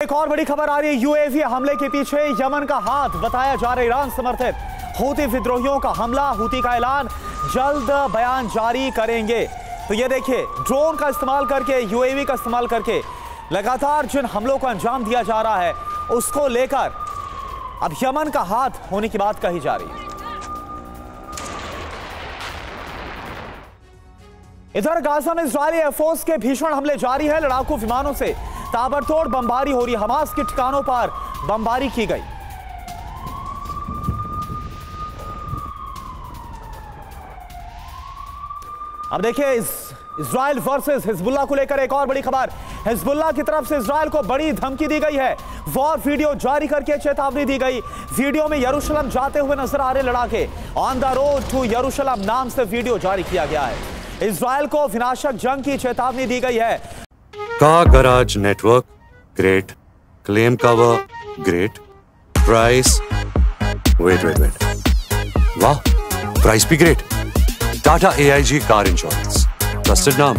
एक और बड़ी खबर आ रही है। यूएवी हमले के पीछे यमन का हाथ बताया जा रहा है। ईरान समर्थित हूती विद्रोहियों का हमला, हूती का ऐलान, जल्द बयान जारी करेंगे। तो ये देखिए, ड्रोन का इस्तेमाल करके, यूएवी का इस्तेमाल करके लगातार जिन हमलों को अंजाम दिया जा रहा है, उसको लेकर अब यमन का हाथ होने की बात कही जा रही है। इधर गाजा में इजरायली एयरफोर्स के भीषण हमले जारी है। लड़ाकू विमानों से ताबड़तोड़ बमबारी हो रही। हमास के ठिकानों पर बमबारी की गई। अब देखिए, इजराइल वर्सेस हिजबुल्लाह को लेकर एक और बड़ी खबर। हिजबुल्लाह की तरफ से इजराइल को बड़ी धमकी दी गई है। वॉर वीडियो जारी करके चेतावनी दी गई। वीडियो में यरूशलेम जाते हुए नजर आ रहे लड़ाके। ऑन द रोड टू यरूशलेम नाम से वीडियो जारी किया गया है। इजराइल को विनाशक जंग की चेतावनी दी गई है। Car garage network great, claim cover great, price wait वाह, प्राइस भी great. Tata AIG car insurance, trusted नाम,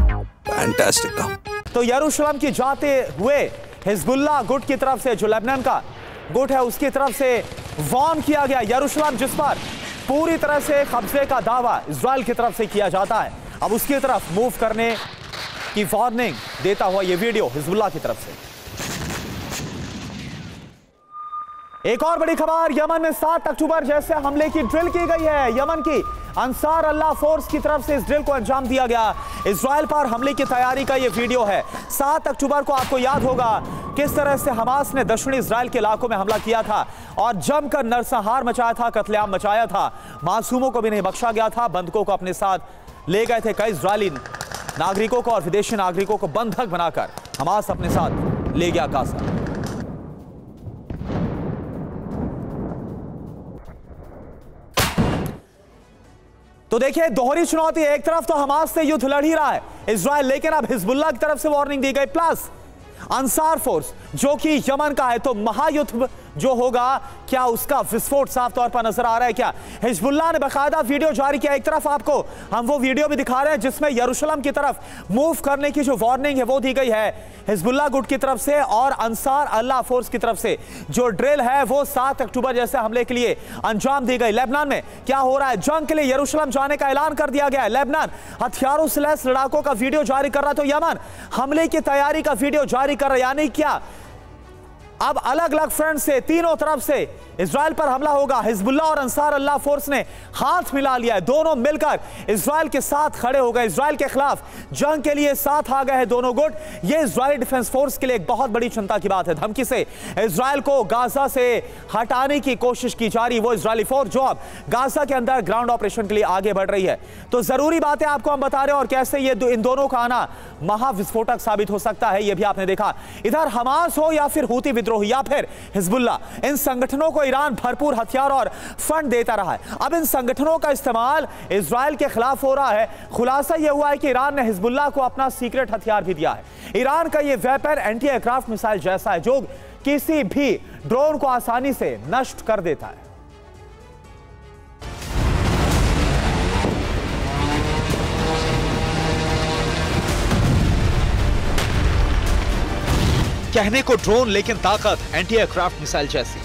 फैंटास्टिक नाम। तो यरूशलेम की जाते हुए हिजबुल्लाह गुट की तरफ से, जो लेबनान का गुट है, उसकी तरफ से वार्न किया गया। यरूशलेम जिस पर पूरी तरह से कब्जे का दावा इजराइल की तरफ से किया जाता है, अब उसकी तरफ मूव करने की वार्निंग देता हुआ यह वीडियो हिजबुल्लाह की तरफ से। एक और बड़ी खबर, यमन में 7 अक्टूबर जैसे हमले की ड्रिल की गई है। यमन की अंसार अल्लाह फोर्स की तरफ से इस ड्रिल को अंजाम दिया गया। इजराइल पर हमले की तैयारी का यह वीडियो है। 7 अक्टूबर को आपको याद होगा किस तरह से हमास ने दक्षिणी इजराइल के इलाकों में हमला किया था और जमकर नरसंहार मचाया था, कत्लेआम मचाया था। मासूमों को भी नहीं बख्शा गया था। बंधकों को अपने साथ ले गए थे। कई इजरायली नागरिकों को और विदेशी नागरिकों को बंधक बनाकर हमास अपने साथ ले गया गाजा। तो देखिए, दोहरी चुनौती। एक तरफ तो हमास से युद्ध लड़ ही रहा है इजराइल, लेकिन अब हिजबुल्लाह की तरफ से वार्निंग दी गई, प्लस अंसार फोर्स जो कि यमन का है। तो महायुद्ध जो होगा, क्या उसका विस्फोट साफ तौर पर नजर आ रहा है? क्या हिजबुल्लाह ने बाकायदा वीडियो जारी किया। एक तरफ आपको हम वो वीडियो भी दिखा रहे हैं जिसमें यरूशलेम की तरफ मूव करने की जो वार्निंग है वो दी गई है हिजबुल्लाह गुट की तरफ से, और अंसार अल्लाह फोर्स की तरफ से जो ड्रिल है वो 7 अक्टूबर जैसे हमले के लिए अंजाम दी गई। लेबनान में क्या हो रहा है? जंग के लिए यरूशलेम जाने का ऐलान कर दिया गया है। लेबनान हथियारों से लैस लड़ाकों का वीडियो जारी कर रहा, तो यमन हमले की तैयारी का वीडियो जारी कर रहा। यानी क्या अब अलग अलग फ्रंट से, तीनों तरफ से इजराइल पर हमला होगा। हिजबुल्लाह और अंसार अल्लाह फोर्स ने हाथ मिला लिया है। दोनों मिलकर इजराइल के साथ खड़े हो गए। इजराइल के खिलाफ जंग के लिए साथ आ गए हैं दोनों गुट। यह इजरायली डिफेंस फोर्स के लिए एक बहुत बड़ी चिंता की बात है। धमकी से इजराइल को गाजा से हटाने की कोशिश की जा रही, वो इजरायली फोर्स जो अब गाजा के अंदर ग्राउंड ऑपरेशन के लिए आगे बढ़ रही है। तो जरूरी बातें आपको हम बता रहे हैं और कैसे ये इन दोनों का आना महाविस्फोटक साबित हो सकता है, यह भी आपने देखा। इधर हमास हो या फिर हूती विद्रोही या फिर हिजबुल्लाह, इन संगठनों को ईरान भरपूर हथियार और फंड देता रहा है। अब इन संगठनों का इस्तेमाल इजराइल के खिलाफ हो रहा है। खुलासा यह हुआ है कि ईरान ने हिजबुल्लाह को अपना सीक्रेट हथियार भी दिया है। ईरान का यह वेपन एंटी एयरक्राफ्ट मिसाइल जैसा है जो किसी भी ड्रोन को आसानी से नष्ट कर देता है। कहने को ड्रोन, लेकिन ताकत एंटी एयरक्राफ्ट मिसाइल जैसी।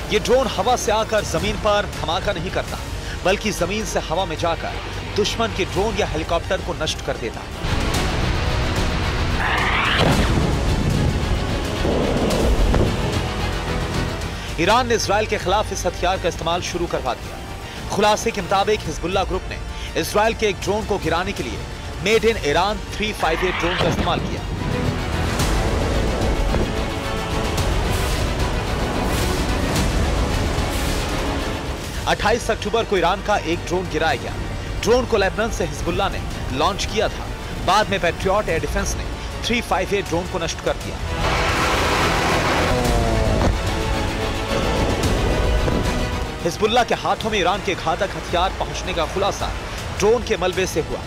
ये ड्रोन हवा से आकर जमीन पर धमाका नहीं करता, बल्कि जमीन से हवा में जाकर दुश्मन के ड्रोन या हेलीकॉप्टर को नष्ट कर देता है। ईरान ने इजराइल के खिलाफ इस हथियार का इस्तेमाल शुरू करवा दिया। खुलासे के मुताबिक हिजबुल्लाह ग्रुप ने इजराइल के एक ड्रोन को गिराने के लिए मेड इन ईरान 358 ड्रोन का इस्तेमाल किया। अट्ठाईस अक्टूबर को ईरान का एक ड्रोन गिराया गया। ड्रोन को लेबनान से हिजबुल्लाह ने लॉन्च किया था। बाद में पैट्रियट एयर डिफेंस ने 358 ड्रोन को नष्ट कर दिया। हिजबुल्लाह के हाथों में ईरान के घातक हथियार पहुंचने का खुलासा ड्रोन के मलबे से हुआ।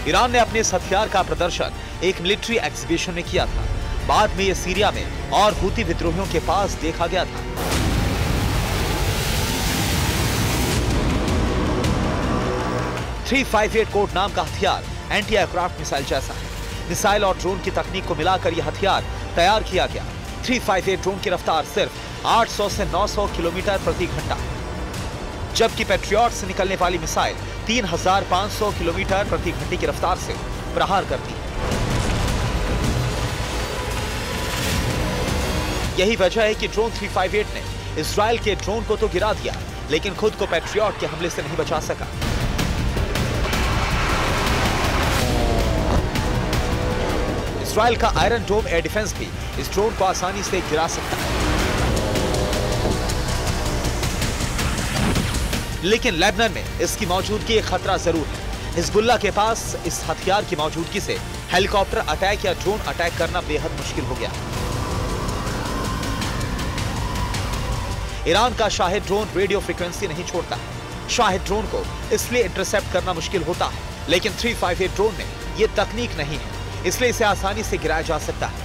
ईरान ने अपने इस हथियार का प्रदर्शन एक मिलिट्री एग्जीबिशन में किया था। बाद में यह सीरिया में और हूती विद्रोहियों के पास देखा गया था। 358 कोड नाम का हथियार एंटी एयरक्राफ्ट मिसाइल जैसा है। मिसाइल और ड्रोन की तकनीक को मिलाकर यह हथियार तैयार किया गया। 358 ड्रोन की रफ्तार सिर्फ 800 से 900 किलोमीटर प्रति घंटा, जबकि पैट्रियट से निकलने वाली मिसाइल 3500 किलोमीटर प्रति घंटे की रफ्तार से प्रहार करती है। यही वजह है कि ड्रोन 358 ने इजराइल के ड्रोन को तो गिरा दिया, लेकिन खुद को पैट्रियट के हमले से नहीं बचा सका। इजराइल का आयरन डोम एयर डिफेंस भी इस ड्रोन को आसानी से गिरा सकता है, लेकिन लेबनान में इसकी मौजूदगी एक खतरा जरूर है। हिजबुल्लाह के पास इस हथियार की मौजूदगी से हेलीकॉप्टर अटैक या ड्रोन अटैक करना बेहद मुश्किल हो गया। ईरान का शाहिद ड्रोन रेडियो फ्रीक्वेंसी नहीं छोड़ता है। शाहिद ड्रोन को इसलिए इंटरसेप्ट करना मुश्किल होता है, लेकिन 358 ड्रोन में यह तकनीक नहीं है, इसलिए इसे आसानी से गिराया जा सकता है।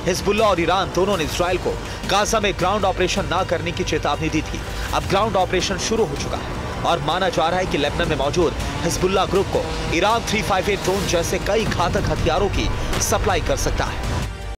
हिजबुल्लाह और ईरान दोनों ने इजराइल को गाजा में ग्राउंड ऑपरेशन ना करने की चेतावनी दी थी। अब ग्राउंड ऑपरेशन शुरू हो चुका है और माना जा रहा है कि लेबनान में मौजूद हिजबुल्लाह ग्रुप को ईरान 358 ड्रोन जैसे कई घातक हथियारों की सप्लाई कर सकता है।